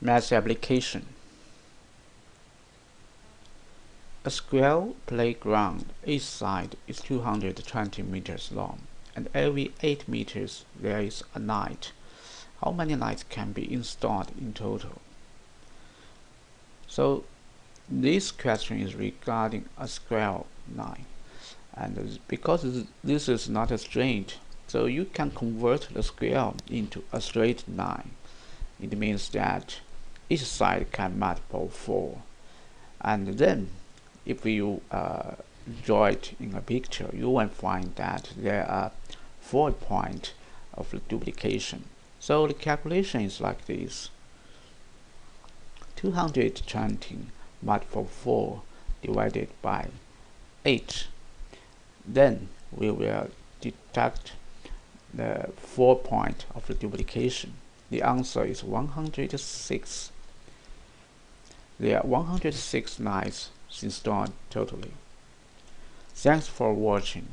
Math application. A square playground, each side is 220 meters long, and every 8 meters there is a light. How many lights can be installed in total? So this question is regarding a square line, and because this is not a straight, so you can convert the square into a straight line. It means that each side can multiply 4, and then if you draw it in a picture, you will find that there are 4 points of the duplication. So the calculation is like this: 220 multiplied 4 divided by 8. Then we will deduct the 4 points of the duplication. The answer is 106. There are 106 lines installed totally. Thanks for watching.